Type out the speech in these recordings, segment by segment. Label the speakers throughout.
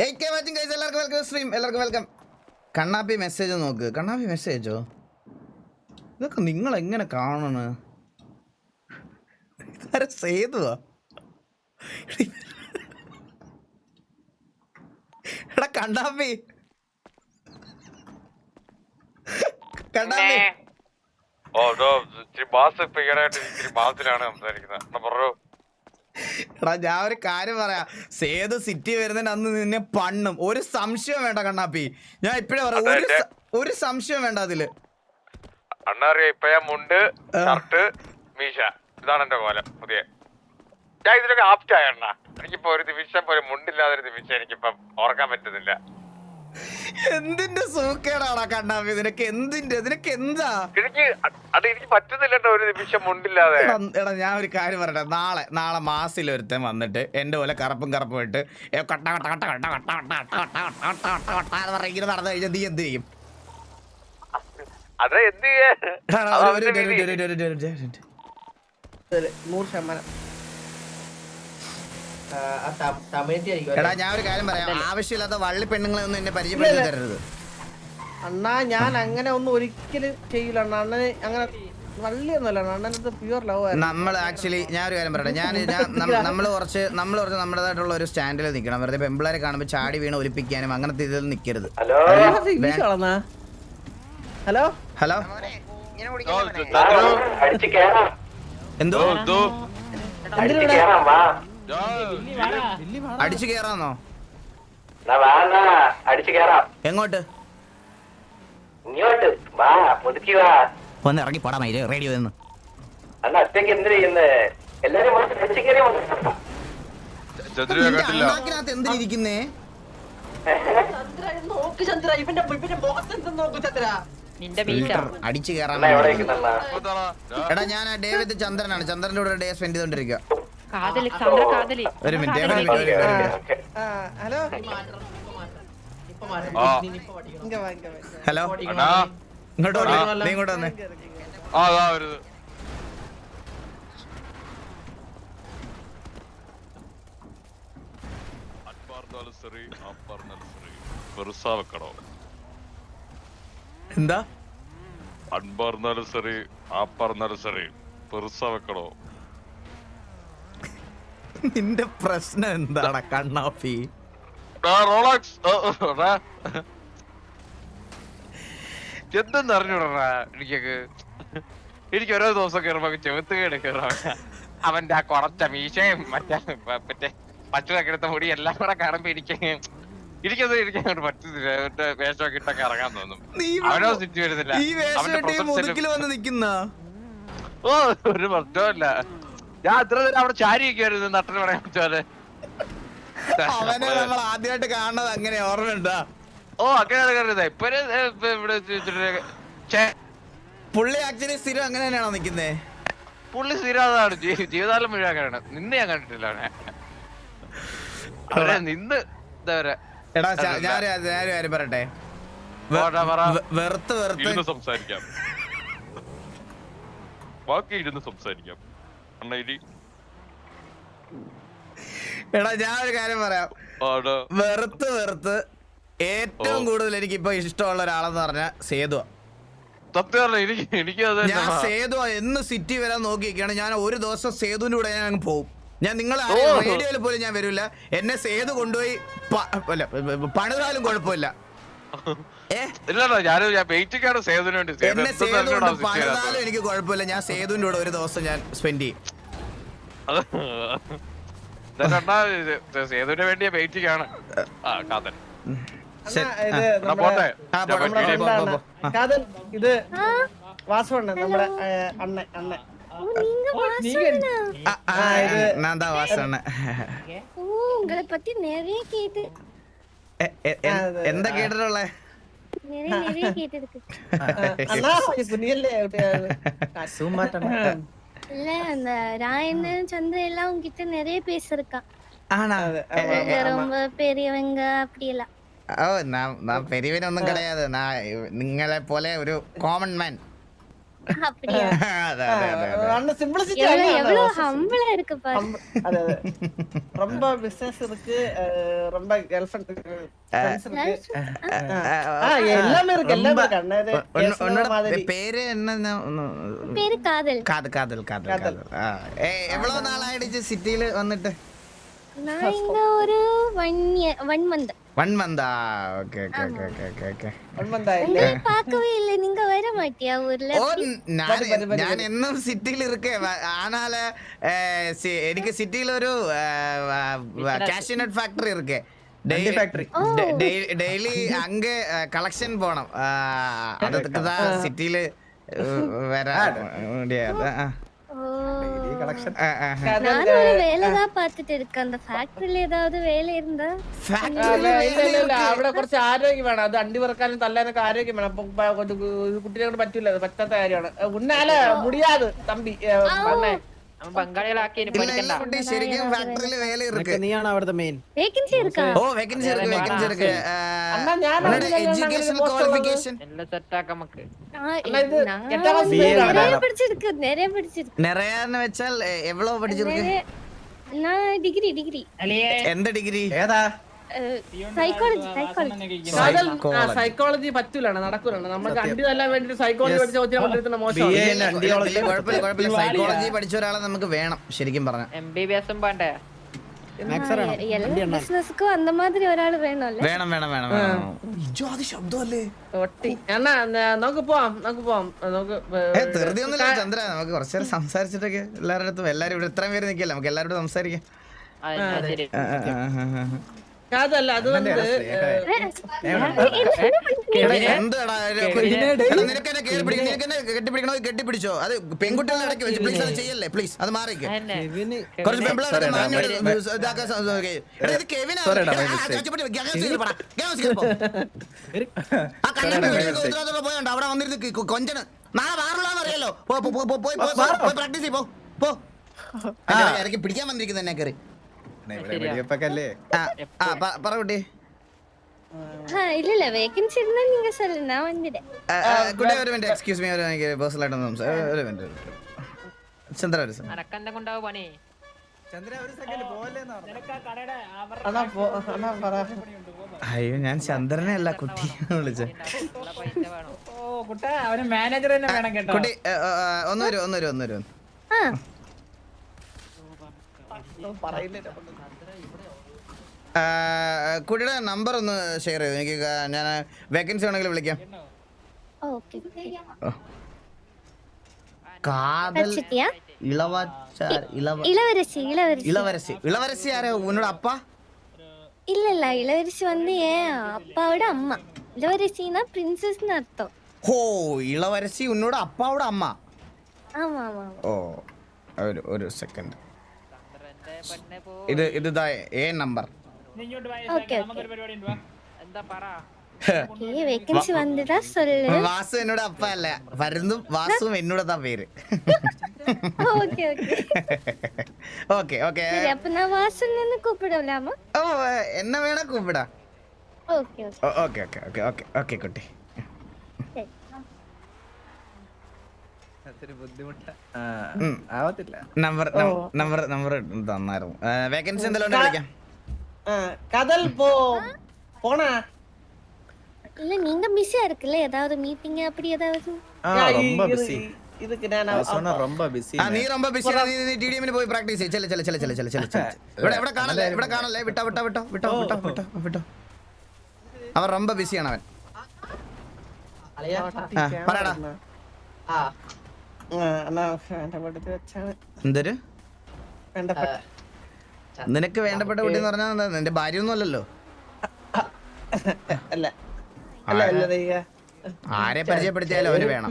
Speaker 1: എല്ലാവർക്കും വെൽക്കം. കണ്ണാപ്പി മെസ്സേജ് നോക്ക്. കണ്ണാപ്പി മെസ്സേജോ? ഇതൊക്കെ നിങ്ങൾ എങ്ങനെ കാണണ? സേതുവാ? എടാ കണ്ണാപ്പി, കണ്ണാപ്പി. എടാ ഞാൻ ഒരു കാര്യം പറയാം. സേതു സിറ്റി വരുന്നതിന് അന്ന് നിന്നെ പണ്ണും. ഒരു സംശയം വേണ്ട കണ്ണാപ്പി. ഞാൻ ഇപ്പഴേ പറയാം, ഒരു സംശയം വേണ്ട അതില്.
Speaker 2: അണ്ണറിയ ഇപ്പൊ ഞാൻ മുണ്ട് ഷർട്ട് മീശ ഇതാണ് എന്റെ കോലം പുതിയ. ഞാൻ ഇതിലൊക്കെ ആപ്റ്റായ അണ്ണ. എനിക്കിപ്പോ ഒരു നിമിഷം പോലും മുണ്ടില്ലാതൊരു നിമിഷം എനിക്കിപ്പം ഓർക്കാൻ പറ്റുന്നില്ല.
Speaker 1: എന്തിന്റെ സൂക്കേടാടാ കണ്ണാപ്പി നിനക്ക്? നിനക്ക് എന്താ?
Speaker 2: എനിക്ക് പറ്റുന്നില്ലട്ടോ ഒരു നിമിഷം മുണ്ടില്ലാതെ.
Speaker 1: എടാ ഞാൻ ഒരു കാര്യം പറയട്ടെ. നാളെ മാസിൽ ഒരുത്തൻ വന്നിട്ട് എന്റെ പോലെ കറുപ്പും ഇട്ട് കട്ട കട്ട കട്ട കട്ട കട്ട കട്ട കട്ട കട്ട കട്ട കട്ട ഇങ്ങനെ നടന്നു കഴിഞ്ഞാൽ നീ എന്ത് ചെയ്യും?
Speaker 2: അതെ എന്ത്
Speaker 1: എടാ ഞാൻ ഒരു കാര്യം പറയാം. ആവശ്യമില്ലാത്ത വള്ളി പെണ്ണുങ്ങളെ ഒന്നും എന്നെ പരിചയപ്പെടുത്തി തരരുത്
Speaker 3: അണ്ണാ. ഞാൻ അങ്ങനെ ഒന്നും ഒരിക്കലും ചെയ്യില്ല അണ്ണ. അണ്ണന് അങ്ങനെ വള്ളിയൊന്നുമല്ല അണ്ണനത് പ്യുവർ ലവ്.
Speaker 1: നമ്മൾ ആക്ച്വലി ഞാൻ ഒരു കാര്യം പറയട്ടെ. നമ്മൾ കുറച്ച് നമ്മുടേതായിട്ടുള്ള ഒരു സ്റ്റാൻഡിൽ നിൽക്കണം. വെറുതെ പെമ്പിളാരെ കാണുമ്പോൾ ചാടി വീണ് ഒലിപ്പിക്കാനും അങ്ങനത്തെ ഇതിൽ നിൽക്കരുത്.
Speaker 3: ഹലോ
Speaker 1: ഹലോ എന്തോ അടിച്ചു കേറാന്നോ? എങ്ങോട്ട്? ഒന്ന് ഇറങ്ങി പോടാ മയില് റേഡിയോ നിന്ന്. എന്തിരിക്കുന്നേ? അടിച്ചു കയറാൻ. എടാ ഞാൻ ഡേവിഡ് ചന്ദ്രനാണ്. ചന്ദ്രന്റെ കൂടെ ഡേ സ്പെൻഡ് ചെയ്തോണ്ടിരിക്കുക. ഒരു മിനിറ്റ്. ഹലോ ഇങ്ങോട്ട് വന്നേ. ഇങ്ങോട്ട് വന്നേ. എന്താ
Speaker 2: അൻപറന്നാലും ശരി ആപ്പറന്നാലും ശരി പെറുസ വെക്കണോ?
Speaker 1: നിന്റെ പ്രശ്നം എന്താണ് കണ്ണാപ്പി?
Speaker 2: എന്തെന്ന് അറിഞ്ഞൂടാ എനിക്ക് ഓരോ ദിവസം കയറുമ്പോ ചെവുത്ത് കേട് കയറാ. അവന്റെ ആ കുറച്ച മീശയും മറ്റേ പച്ചതൊക്കെ എടുത്ത മുടി എല്ലാം കൂടെ കാണുമ്പോ എനിക്കത് ഇരിക്കാൻ പറ്റുന്നില്ല. വേഷമൊക്കെ ഇട്ടൊക്കെ ഇറങ്ങാൻ തോന്നും. അവനോ സിറ്റി വരുന്നില്ല. ഓ ഒരു പ്രശ്നമില്ല. ഞാൻ അത്ര നേരം അവിടെ ചാരിയൊക്കെയായിരുന്നു നട്ടന് പറയാൻ പറ്റുമല്ലേ.
Speaker 1: ആദ്യമായിട്ട് കാണുന്നത് അങ്ങനെ ഓർമ്മയുണ്ടാ?
Speaker 2: ഓ അങ്ങനെയാണ് കരുത്. ഇപ്പൊ ഇവിടെ
Speaker 1: പുള്ളി ആക്ച്വലി സ്ഥിരം അങ്ങനെ തന്നെയാണോ നിക്കുന്നേ?
Speaker 2: പുള്ളി സ്ഥിരം അതാണ്. ജീവിതകാലം മുഴുവൻ അങ്ങനെയാണ്. നിന്ന് ഞാൻ കണ്ടിട്ടില്ല അവനെ നിന്ന് ഇതവരെ.
Speaker 1: എടാ ഞാനൊരു കാര്യം പറയട്ടെ. വെറുത്ത്
Speaker 2: സംസാരിക്കാം. ബാക്കി ഇരുന്ന് സംസാരിക്കാം.
Speaker 1: എടാ ഞാനൊരു കാര്യം പറയാം. വെറുത്ത് ഏറ്റവും കൂടുതൽ എനിക്കിപ്പോ ഇഷ്ടമുള്ള ഒരാളെന്ന് പറഞ്ഞാ സേതുവാ. ഞാൻ സേതുവാ എന്ന് സിറ്റി വരാൻ നോക്കിയിരിക്കുകയാണ്. ഞാൻ ഒരു ദിവസം സേതുവിന്റെ കൂടെ ഞാൻ പോകും. ഞാൻ നിങ്ങളെ റേഡിയോയിൽ പോലും ഞാൻ വരില്ല. എന്നെ സേതു കൊണ്ടുപോയി പണിതാലും കുഴപ്പമില്ല. എന്നെ സേതു കൊണ്ട് പണിതാലും എനിക്ക് കുഴപ്പമില്ല. ഞാൻ സേതുവിന്റെ കൂടെ ഒരു ദിവസം ഞാൻ സ്പെൻഡ് ചെയ്യും.
Speaker 2: സേതുവിന് വേണ്ടിയ വെയിറ്റിംഗ് ആണ് കാതൽ.
Speaker 3: ഇത് വാസവണ്ണ നമ്മുടെ അണ്ണൻ
Speaker 1: എന്താ കേട്ടിട്ടുള്ളേ?
Speaker 4: இல்ல அந்த ராயன் சந்திரன் எல்லாம் உங்ககிட்ட நிறைய பேசிருக்கான். ரொம்ப பெரியவங்க அப்படி எல்லாம்.
Speaker 1: ഓ ഞാൻ പെരിയവനൊന്നും കിടയാതെ നിങ്ങളെ പോലെ ഒരു കോമൺ മാൻ.
Speaker 4: அப்படியா?
Speaker 1: അതെ അതെ അതെ അതെ.
Speaker 3: அண்ணா சிம்பிளிசிட்டி
Speaker 4: எவ்வளவு ஹம்பிளா இருக்கு பாரு.
Speaker 3: அது ரொம்ப பிசினஸ் இருக்கு ரொம்ப கேர்ள் ஃப்ரெண்ட் ஃப்ரெண்ட்ஸ் இருக்கு எல்லாமே இருக்கு எல்லாமே இருக்கு அண்ணா இது
Speaker 1: உன்னோட
Speaker 3: மாதிரி
Speaker 1: പേര് എന്നാ
Speaker 4: பேரு காதல்.
Speaker 1: കാതൽ എவ்வளவு നാളായിടിച്ച് സിറ്റിയിൽ വന്നിട്ട്?
Speaker 4: நான் இங்க ஒரு 1 month.
Speaker 1: 1 month. ഓക്കെ
Speaker 3: ஒன்மந்தா இல்ல
Speaker 4: உங்களை பார்க்கவே இல்லை. நீங்க வர மாட்டியா ஊர்ல?
Speaker 1: ഓ ഞാൻ എന്നും സിറ്റിയിൽ ഇരിക്കേ ആനാല എനിക്ക് സിറ്റിയിൽ ഒരു കാഷ്യൂനട്ട് ഫാക്ടറി ഇരിക്കേ ഡെയിലി അങ്ക കളക്ഷൻ പോണം അതൊക്കെ സിറ്റിയില് വരാൻ
Speaker 4: நானும் ஒரு வேலைதான் பார்த்துட்டு இருக்கேன். அந்த ஃபேக்டரியில ஏதாவது வேலை இருந்தா
Speaker 3: ഇല്ല അവിടെ കുറച്ച് ആരോഗ്യം വേണം. അത് അണ്ടി പറക്കാനും തല്ലാനൊക്കെ ആരോഗ്യം വേണം. അപ്പൊ കുട്ടികളെ കൊണ്ട് പറ്റൂല. അത് പറ്റാത്ത കാര്യമാണ്. ഉന്നാല മുടിയാത് തമ്പി പറഞ്ഞേ
Speaker 1: ശരിക്കും ഫാക്ടറിയില് വേല ഇருக்கு.
Speaker 5: നീയാണ് അവിടുത്തെ മെയിൻ.
Speaker 4: வேகன்சி இருக்கா?
Speaker 1: ഓ വേക്കൻസി ഇருக்கு
Speaker 3: അണ്ണാ ഞാൻ
Speaker 1: എഡ്യൂക്കേഷൻ ക്വാളിഫിക്കേഷൻ
Speaker 4: நிறைய படிச்சிருக்கு.
Speaker 1: നിറയാന്ന് വെച്ചാൽ എവ്വളോ പഠിച്ചിருக்கு?
Speaker 4: நான் டிகிரி
Speaker 1: എന്ത് ഡിഗ്രി?
Speaker 5: ഏതാ?
Speaker 4: സൈക്കോളജി.
Speaker 3: സൈക്കോളജി പറ്റൂലാണ് നടക്കൂലാണ്. നമുക്ക് അണ്ടി തല്ലാൻ വേണ്ടിട്ട് സൈക്കോളജി പഠിച്ച ചോദ്യം മോശമാണ്.
Speaker 1: കുഴപ്പമില്ല സൈക്കോളജി പഠിച്ച ഒരാളെ നമുക്ക് വേണം ശരിക്കും പറഞ്ഞ.
Speaker 4: ബിസിനസ്ക്കും அந்த மாதிரி ഒരാൾ വേണമല്ലേ?
Speaker 1: വേണം ശബ്ദമല്ലേ
Speaker 3: എന്നാ നമുക്ക് പോവാം നമുക്ക്
Speaker 1: ധൃതിയൊന്നുമില്ല ചന്ദ്ര. നമുക്ക് കുറച്ചേരം സംസാരിച്ചിട്ടൊക്കെ എല്ലാവരുടെ അടുത്തും എല്ലാരും ഇവിടെ ഇത്രയും പേര് നിൽക്കല്ലേ നമുക്ക് എല്ലാവരോടും സംസാരിക്കാം.
Speaker 3: അതല്ല അത് വന്ന്
Speaker 1: എന്താടാ കെട്ടിപ്പിടിക്കണോ കെട്ടിപ്പിടിച്ചോ? അത് പെൺകുട്ടികളുടെ ഇടയ്ക്ക് വെച്ച് പ്ലീസ് അത് ചെയ്യല്ലേ പ്ലീസ്. അത് മാറിക്ക് കുറച്ച് പെമ്പിളെ പോയോണ്ട് അവിടെ വന്നിരുന്ന് കൊഞ്ചന് നാളെ മാറുള്ളാന്ന് അറിയാലോ. പ്രാക്ടീസ് ചെയ്യ് പോ. ഇടയ്ക്ക് പിടിക്കാൻ വന്നിരിക്കുന്ന എന്നെ കയറി പറ കുട്ടി.
Speaker 4: இல்ல வேகன்சி இருந்தா நீங்க சொல்லுங்க நான் வந்துட்டேன்.
Speaker 1: കുട്ടി ഒരു മിനിറ്റ് എക്സ്ക്യൂസ് മീ. എനിക്ക് പേഴ്സണൽ ആയിട്ടൊന്ന് സംസാരിക്കാം. ഒരു മിനിറ്റ് ചന്ദ്ര ഒരു അയ്യോ ഞാൻ ചന്ദ്രനെ അല്ല കുട്ടി വിളിച്ച കുട്ടി. ഒന്ന് വരും കുട്ടിയുടെ നമ്പർ ഒന്ന് ഷെയർ ചെയ്തു എനിക്ക്. ഞാൻ വേക്കൻസി ആണെങ്കിൽ വിളിക്കാം. കാതൽ ഇളവരസി ആരാ? ഉന്നോട് അപ്പ?
Speaker 4: இல்ல இளவரசி வந்து ஏன் அப்பாவோட அம்மா. இளவரசினா பிரின்சஸ்னு அர்த்தம்.
Speaker 1: ഹോ ഇളവരസി ഉന്നോട് അപ്പാவோட അമ്മ.
Speaker 4: ஆமா
Speaker 1: ഓ ഒരു സെക്കൻഡ്. ഇത് ഏ നമ്പർ.
Speaker 4: வேகன்சி வந்துட்டா சொல்லு.
Speaker 1: വാസു എന്നോട് അപ്പ അല്ല, വരുന്നും വാസുവും എന്നോടതാ പേര്. ഓക്കെ
Speaker 4: அப்ப நான் வாசுன்னு கூப்பிடலாமா?
Speaker 1: ഓ എന്നെ വേണ കൂപ്പിടാ.
Speaker 4: ஓகே
Speaker 1: ഓക്കെ കുട്ടി. നമ്പർ തന്നായിരുന്നു. വേക്കൻസി എന്തെല്ലാം വിളിക്കാം.
Speaker 3: കതൽ പോണ
Speaker 4: இல்ல நீங்க பிஸியா இருக்குல்ல, ஏதாவது மீட்டிங் அப்படி ஏதாவது?
Speaker 5: ரொம்ப பிஸி.
Speaker 3: இதுக்கு நான்
Speaker 5: சொன்னா ரொம்ப பிஸி.
Speaker 1: നീ ரொம்ப ബിസി. നീ ടിഡിഎമ്മിന് പോയി പ്രാക്ടീസ് ചെയ്യ്. ഇവിടെ കാണല്ലേ. വിട്ടോ. അവൻ ரொம்ப ബിസിയാണ് അവൻ. പറയടാ. എന്തൊരു നിനക്ക് വേണ്ടപ്പെട്ട കുട്ടി എന്ന് പറഞ്ഞാൽ നിന്റെ ഭാര്യ ഒന്നും അല്ലല്ലോ. ആരെ പരിചയപ്പെടുത്തിയാലും അവന് വേണം.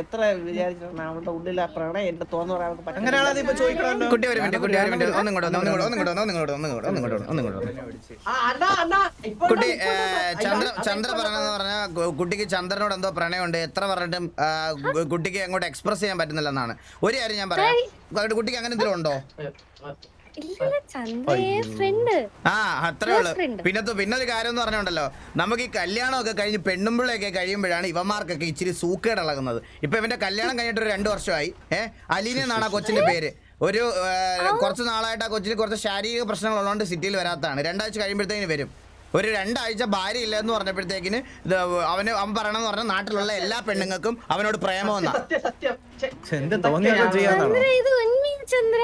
Speaker 3: എത്ര വിചാരിച്ചിട്ടാണ് അവളുടെ ഉള്ളിൽ ആ പ്രണയം എന്റെ തോന്നുന്നു.
Speaker 1: കുട്ടി ഒരു മിനിറ്റ് ഒന്നും കുട്ടി ചന്ദ്ര പറയണെന്ന് പറഞ്ഞാൽ കുട്ടിക്ക് ചന്ദ്രനോട് എന്തോ പ്രണയമുണ്ട്. എത്ര പറഞ്ഞിട്ടും കുട്ടിക്ക് അങ്ങോട്ട് എക്സ്പ്രസ് ചെയ്യാൻ പറ്റുന്നില്ലെന്നാണ്. ഒരു കാര്യം ഞാൻ പറയാം, കുട്ടിക്ക് അങ്ങനെ എന്തെങ്കിലും ഉണ്ടോ?
Speaker 4: ഇല്ല ചന്ദ്രയെ ഫ്രണ്ട്
Speaker 1: ആ അത്രേ ഉള്ളു.
Speaker 4: friend.
Speaker 1: പിന്നൊരു കാര്യം എന്ന് പറഞ്ഞുണ്ടല്ലോ, നമുക്ക് ഈ കല്യാണമൊക്കെ കഴിഞ്ഞ് പെണ്ണുമ്പിള്ളയൊക്കെ കഴിയുമ്പോഴാണ് ഇവന്മാർക്കൊക്കെ ഇച്ചിരി സൂക്കേട് ഇളകുന്നത്. ഇപ്പൊ ഇവന്റെ കല്യാണം കഴിഞ്ഞിട്ട് ഒരു 2 വർഷമായി. അലീന എന്നാണ് ആ കൊച്ചിന്റെ പേര്. ഒരു കുറച്ച് നാളായിട്ട് ആ കൊച്ചിന് കുറച്ച് ശാരീരിക പ്രശ്നങ്ങൾ ഉള്ളതുകൊണ്ട് സിറ്റിയിൽ വരാത്തതാണ്. 2 ആഴ്ച കഴിയുമ്പോഴത്തേക്കിന് വരും. ഒരു 2 ആഴ്ച ഭാര്യ ഇല്ലെന്ന് പറഞ്ഞപ്പോഴത്തേക്കിന് അവൻ പറയണമെന്ന് പറഞ്ഞാൽ നാട്ടിലുള്ള എല്ലാ പെണ്ണുങ്ങൾക്കും അവനോട് പ്രേമമെന്നാ.
Speaker 5: എന്ത് തോന്നിയാലും ചെയ്യാന്നാണോ?
Speaker 4: ചന്ദ്ര ഇത് ഉണ്മയാ ചന്ദ്ര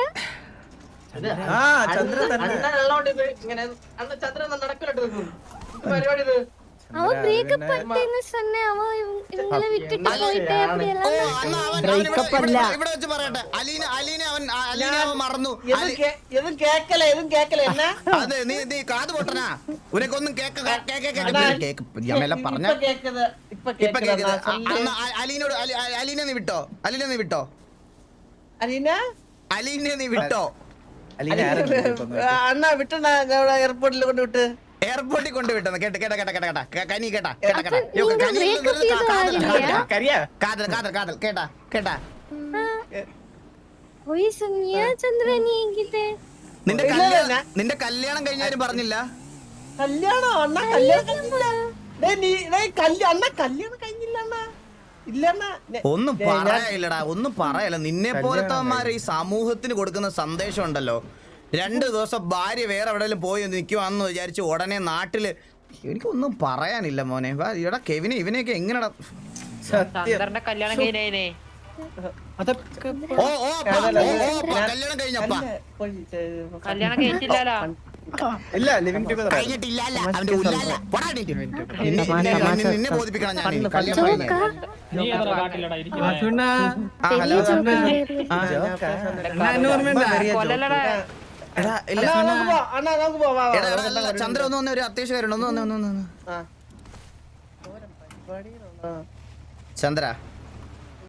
Speaker 5: ആ ചന്ദ്ര തന്നെ.
Speaker 4: அவ பிரேக்கப் பண்ணிட்டேன்னு சொன்னேன் அவ இவங்களை விட்டுட்டு போயிட்டே அப்படி
Speaker 1: ഓ,
Speaker 4: எல்லாம்
Speaker 1: അന്ന് ഇവിടെ വെച്ച് പറയട്ടെ, അലീന അവൻ മറന്നു.
Speaker 3: எதுவும் கேட்கல என்ன
Speaker 1: അത് നീ കാത് പൊട്ടനാ, ഉനക്കൊന്നും കേക്ക് ഞാൻ മെല്ലെ പറഞ്ഞ
Speaker 3: இப்ப கேக்குது
Speaker 1: ഇപ്പൊ കേൾക്കുന്നത്. അലീനോട് അലീന നീ വിട്ടോ? അലീന നീ വിട്ടോ?
Speaker 3: அண்ணா விட்டு நான் ஏர்போர்ட்ல கொண்டு விட்டு
Speaker 1: എയർപോർട്ടിൽ കൊണ്ടുവിട്ടെന്ന് കേട്ട കനി കേട്ടാ കേട്ടാ
Speaker 4: போய் சொன்னியா சந்திர நீ என்கிட்ட
Speaker 1: നിന്റെ കല്യാണം കഴിഞ്ഞാലും പറഞ്ഞില്ല.
Speaker 3: கல்யாணம் அண்ணா கல்யாணம் കഴിഞ്ഞില്ല. அண்ணா கல்யாணம் കഴിഞ്ഞില്ല അണ്ണാ. ഇല്ല അണ്ണാ.
Speaker 1: ഒന്നും പറയാനില്ലടാ, ഒന്നും പറയല്ല. നിന്നെ പോലത്തവന്മാരെ ഈ സമൂഹത്തിന് കൊടുക്കുന്ന സന്ദേശം ഉണ്ടല്ലോ. 2 ദിവസം ഭാര്യ വേറെ എവിടെയെങ്കിലും പോയി നിൽക്കുവാന്ന് വിചാരിച്ച് ഉടനെ നാട്ടില്. എനിക്കൊന്നും പറയാനില്ല മോനെ. ഇവിടെ കെവിനെ ഇവനെയൊക്കെ എങ്ങനെടാ
Speaker 6: കല്യാണം കഴിഞ്ഞേ
Speaker 1: കല്യാണം കഴിഞ്ഞപ്പാ
Speaker 6: കല്യാണം കഴിച്ചില്ലല്ലോ.
Speaker 5: ഇല്ല ലിവിംഗ് ടുഗദർ.
Speaker 1: കഴിഞ്ഞിട്ടില്ല. അവന്റെ ഉല്ലാല നിന്നെ ബോധിപ്പിക്കണം ഞാൻ. കല്യാണം കഴിഞ്ഞ ചന്ദ്ര ഒന്ന് ഒരു അത്യാവശ്യം കാര്യമുണ്ട്. ഒന്ന് ചന്ദ്ര